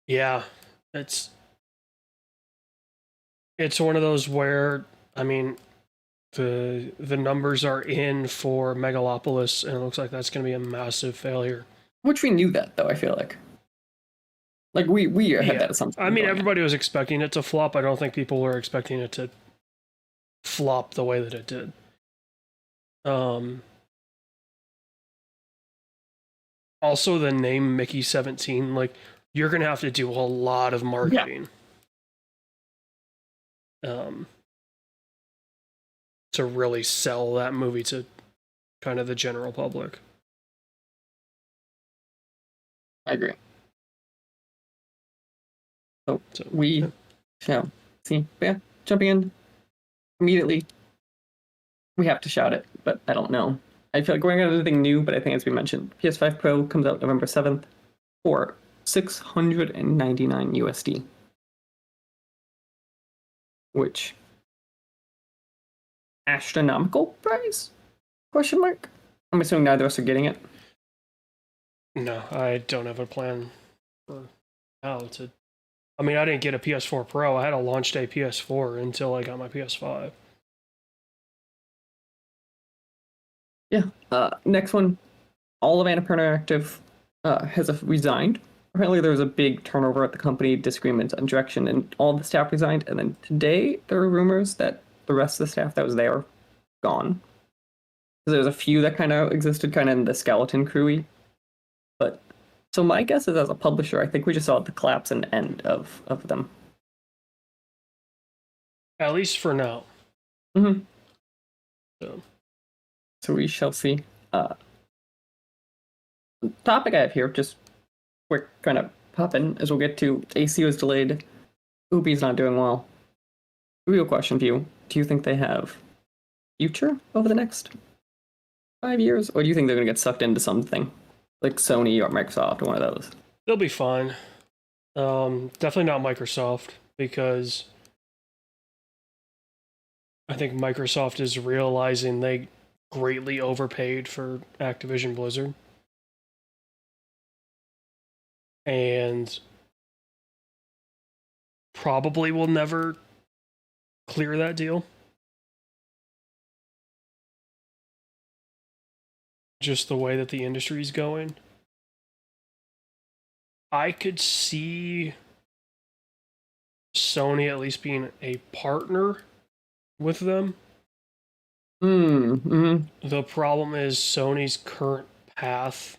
yeah, it's one of those where, I mean, the numbers are in for Megalopolis, and it looks like that's going to be a massive failure. Which we knew that though. I feel like we had that assumption. I mean, everybody was expecting it to flop. I don't think people were expecting it to flop the way that it did. Also, the name Mickey 17, like, you're gonna have to do a lot of marketing. To really sell that movie to kind of the general public. I agree. So we shall see. But yeah, jumping in immediately. We have to shout it, but I don't know. I feel like we're going to anything new, but I think as we mentioned, PS5 Pro comes out November 7th for $699 USD. Which astronomical price? Question mark? I'm assuming neither of us are getting it. No, I don't have a plan for how to. I mean, I didn't get a PS4 Pro. I had a launch day PS4 until I got my PS5. Yeah. Next one, all of Annapurna Interactive has resigned. Apparently, there was a big turnover at the company, disagreements on direction, and all the staff resigned. And then today, there were rumors that the rest of the staff that was there gone. So there's a few that kind of existed, kind of in the skeleton crewy. But so my guess is, as a publisher, I think we just saw the collapse and end of them. At least for now. Mm-hmm. So we shall see. Topic I have here, just quick kind of pop in, as we'll get to. AC was delayed. Ubi's not doing well. Real question for you: do you think they have future over the next 5 years, or do you think they're going to get sucked into something like Sony or Microsoft or one of those? they'll be fine. Definitely not Microsoft, because I think Microsoft is realizing they greatly overpaid for Activision Blizzard. And probably will never clear that deal. Just the way that the industry's going. I could see Sony at least being a partner with them. Mm-hmm. The problem is Sony's current path.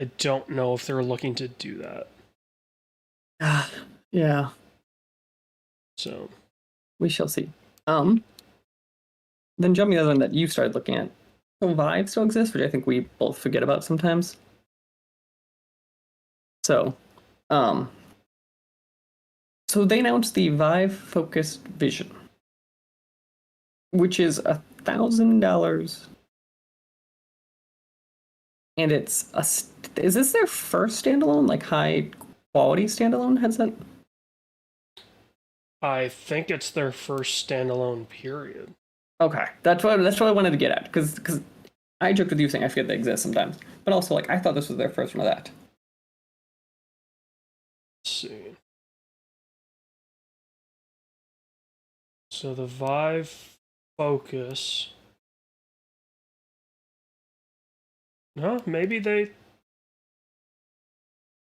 I don't know if they're looking to do that. Yeah. So we shall see. Then jumping to the other one that you started looking at. So Vive still exists, which I think we both forget about sometimes. So, so they announced the Vive Focused Vision, which is $1,000, and it's is this their first standalone, like high quality standalone headset? I think it's their first standalone period. Okay, that's what I wanted to get at, because I joked with you saying I forget they exist sometimes, but also like I thought this was their first one of that. Let's see. So the Vive Focus. No, maybe they.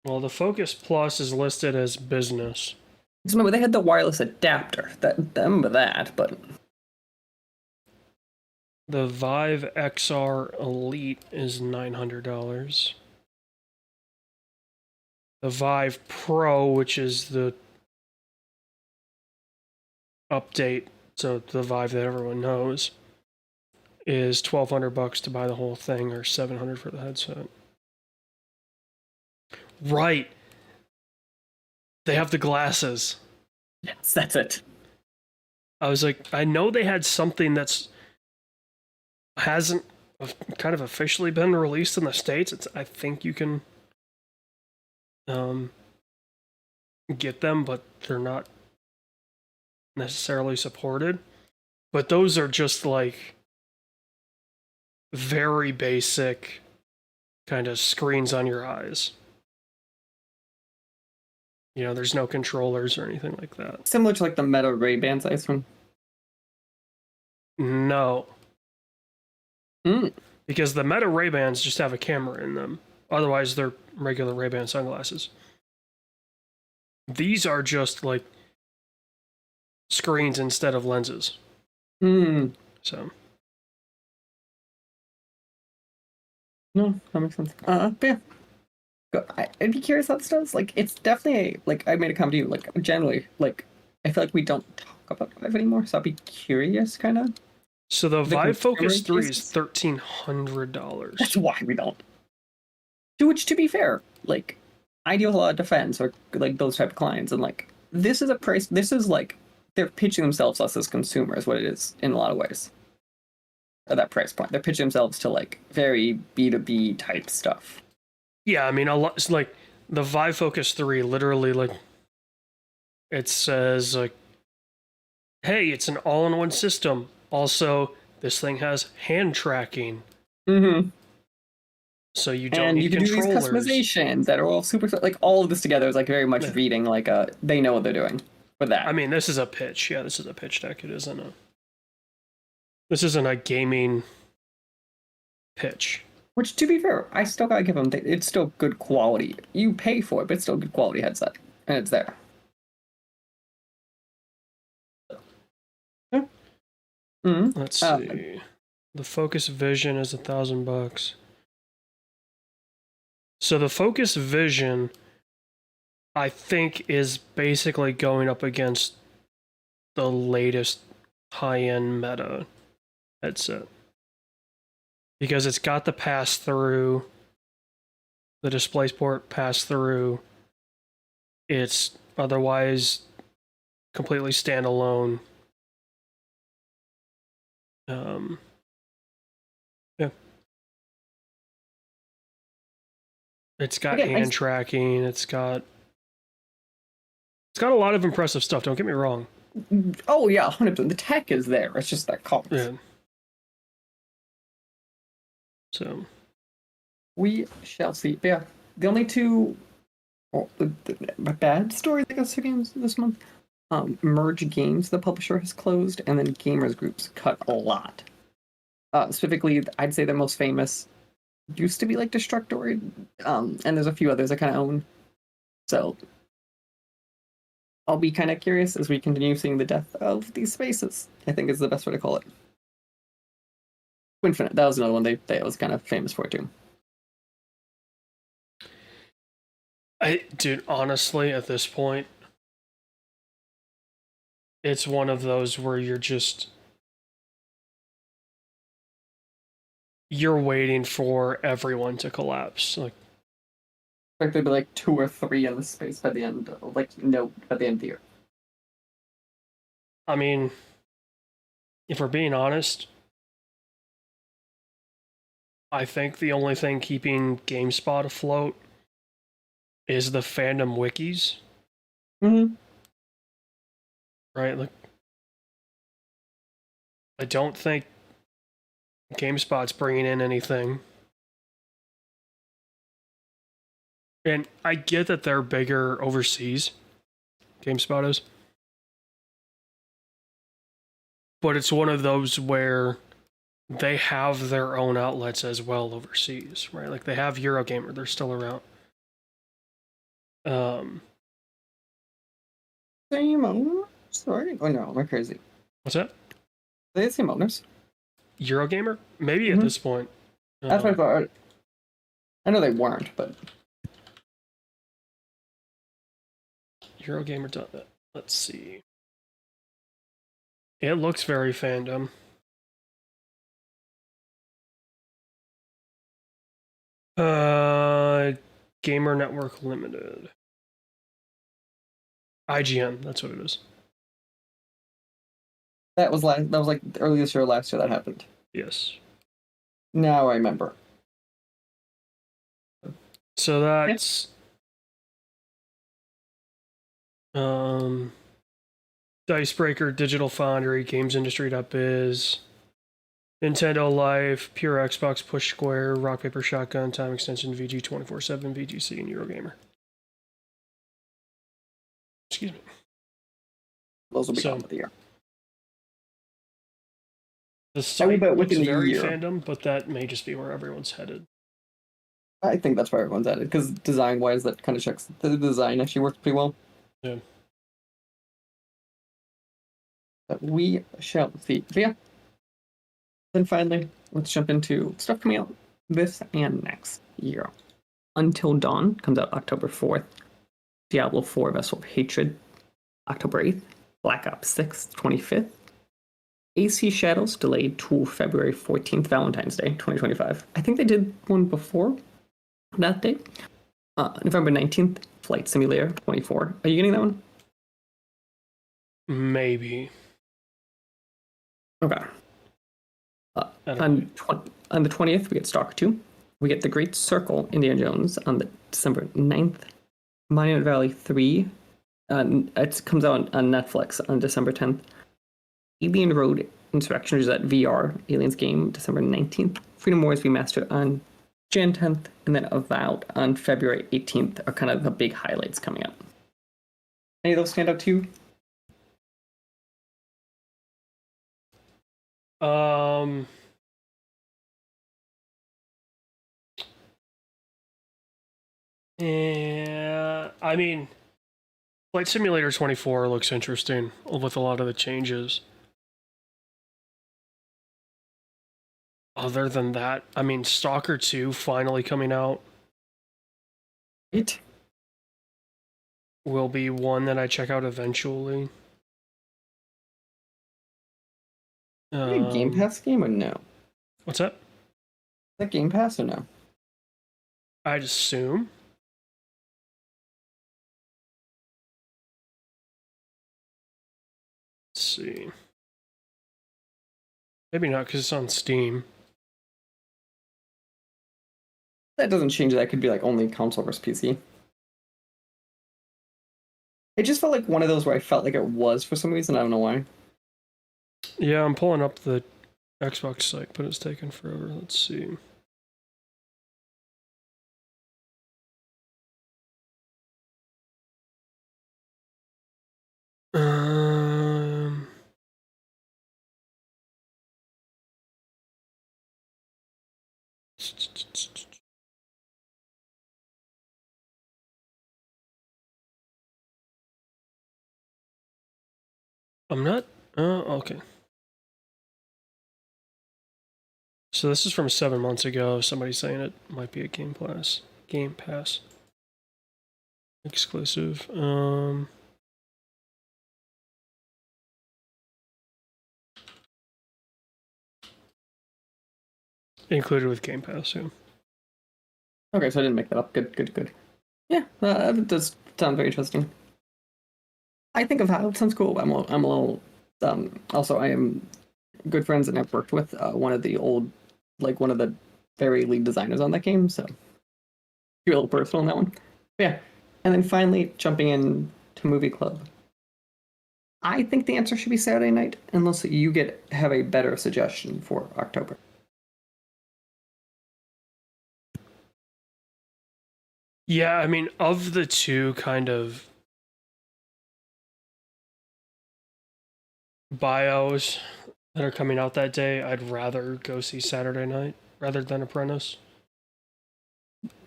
Well, the Focus Plus is listed as business. Because remember they had the wireless adapter. That I remember that, but The Vive XR Elite is $900. The Vive Pro, which is the update, so the Vive that everyone knows, is $1,200 to buy the whole thing, or $700 for the headset. Right. They have the glasses. yes, that's it. I was like, I know they had something that's hasn't kind of officially been released in the States. I think you can get them, but they're not necessarily supported. But those are just like very basic kind of screens on your eyes. You know, there's no controllers or anything like that. Similar to like the Meta Ray-Bans, I assume. No. Mm. Because the Meta Ray-Bans just have a camera in them. Otherwise, they're regular Ray-Ban sunglasses. These are just like screens instead of lenses. Mm. So. No, that makes sense. But yeah. I'd be curious how this does. Like, it's definitely like I made a comment to you. Like, generally, like I feel like we don't talk about Vive anymore, so I'd be curious, kind of. So the Vive Focus 3 cases? is $1,300. That's why we don't. To which, to be fair, like I deal with a lot of defense or like those type of clients, and like this is a price. This is like they're pitching themselves us as consumers, what it is in a lot of ways. At that price point, they're pitching themselves to like very B2B type stuff. Yeah, I mean, a lot. It's like the Vive Focus 3 literally, like, it says, like, hey, it's an all-in-one system. Also, this thing has hand tracking. Mm-hmm. So you don't And need you can controllers. do these customizations that are all super. Like all of this together is like very much Yeah. reading like they know what they're doing with that. I mean, this is a pitch. Yeah, this is a pitch deck. It isn't a. This isn't a gaming pitch. Which, to be fair, I still gotta give them. It's still good quality. You pay for it, but it's still good quality headset, and it's there. Yeah. Mm-hmm. Let's see. The Focus Vision is $1,000. So the Focus Vision, I think, is basically going up against the latest high-end Meta headset. Because it's got the pass-through, the DisplayPort pass-through. It's otherwise completely standalone. Yeah. It's got hand tracking. It's got a lot of impressive stuff. Don't get me wrong. Oh yeah, 100%. The tech is there. It's just that cost. Yeah. So we shall see. But yeah, the only two bad stories I guess games this month. Merge Games, the publisher, has closed, and then Gamers Groups cut a lot. Specifically, I'd say the most famous used to be like Destructoid, and there's a few others I kind of own. So I'll be kind of curious as we continue seeing the death of these spaces, I think is the best way to call it. Infinite, that was another one they was kind of famous for too. Dude, honestly, at this point, it's one of those where you're waiting for everyone to collapse. Like There'd be like 2 or 3 in the space by the end, by the end of the year. I mean, if we're being honest, I think the only thing keeping GameSpot afloat is the fandom wikis. Mm-hmm. Right? Like, I don't think GameSpot's bringing in anything. And I get that they're bigger overseas. GameSpot is. But it's one of those where they have their own outlets as well overseas, right? Like they have Eurogamer, they're still around. Same owners? Sorry. Oh no, am I crazy? What's that? They the same owners. Eurogamer? Maybe at this point. That's what I thought. I know they weren't, but Eurogamer. Let's see. It looks very fandom. Gamer Network Limited. IGN, that's what it is. that was like early this year, last year that happened. Yes. Now I remember. So that's Dicebreaker, Digital Foundry, GamesIndustry.biz, Nintendo Life, Pure Xbox, Push Square, Rock Paper Shotgun, Time Extension, VG247, VGC, and Eurogamer. Excuse me. Those will be gone with the year. The site looks very year. fandom, but that may just be where everyone's headed. I think that's where everyone's at it, because design-wise, that kind of checks. The design actually works pretty well. Yeah. But we shall see. So yeah. Then finally, let's jump into stuff coming out this and next year. Until Dawn comes out October 4th. Diablo 4 Vessel of Hatred, October 8th. Black Ops 6, 25th. AC Shadows delayed to February 14th, Valentine's Day, 2025. I think they did one before that date. November 19th, Flight Simulator 24. Are you getting that one? Maybe. Okay. On the 20th, we get Stalker 2. We get The Great Circle, Indiana Jones, on the December 9th. Monument Valley 3. It comes out on Netflix on December 10th. Alien Road Insurrection, which is that VR Aliens game, December 19th. Freedom Wars Remastered on Jan 10th. And then Avowed on February 18th are kind of the big highlights coming up. Any of those stand out to you? Yeah, I mean, Flight Simulator 24 looks interesting with a lot of the changes. Other than that, I mean, Stalker 2 finally coming out. It will be one that I check out eventually. a Game Pass game or no? What's that? Is that Game Pass or no? I'd assume. Let's see. Maybe not because it's on Steam. That doesn't change that. It could be like only console versus PC. It just felt like one of those where I felt like it was for some reason. I don't know why. Yeah, I'm pulling up the Xbox site, but it's taking forever. Let's see. I'm not. Okay. So this is from 7 months ago. Somebody's saying it might be a Game Pass exclusive. Included with Game Pass, yeah. Okay, so I didn't make that up. Good. Yeah, that does sound very interesting. I think of how it sounds cool. I'm a little. Also, I am good friends and I've worked with one of the very lead designers on that game, so you're a little personal on that one. But yeah, and then finally jumping in to Movie Club. I think the answer should be Saturday night, unless you have a better suggestion for October. Yeah, I mean, of the two kind of bios that are coming out that day, I'd rather go see Saturday Night rather than Apprentice.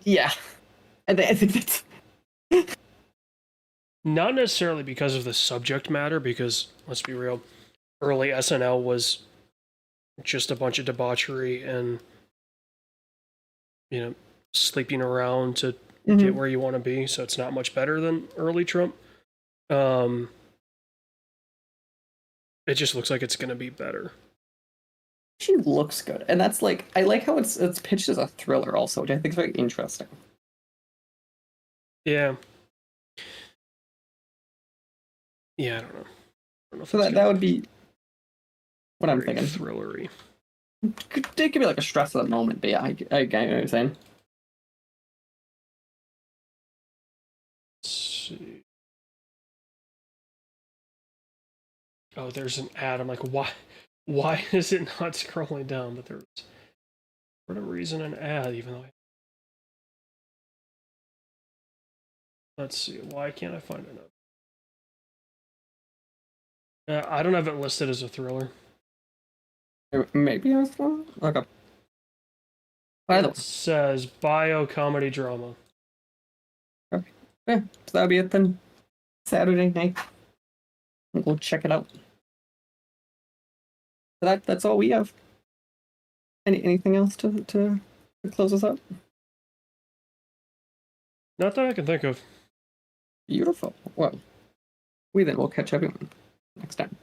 Yeah, I think that's Not necessarily because of the subject matter, because let's be real, early SNL was just a bunch of debauchery and, you know, sleeping around to get where you want to be. So it's not much better than early Trump. It just looks like it's going to be better. she looks good, and that's like I like how it's pitched as a thriller also, which I think is very interesting. Yeah. Yeah, I don't know. So that would be what I'm thinking. Thrillery. It could be like a stress of the moment, but yeah, I get what you're saying. Let's see. Oh, there's an ad. I'm like, why is it not scrolling down? But there's, for whatever reason, an ad, even though let's see, why can't I find it? I don't have it listed as a thriller. Maybe I was wrong. Okay. It says bio comedy drama. Okay. Yeah, so that'll be it then. Saturday night. We'll check it out. So that's all we have. Anything else to close us up? Not that I can think of. Beautiful. Well, we then will catch everyone next time.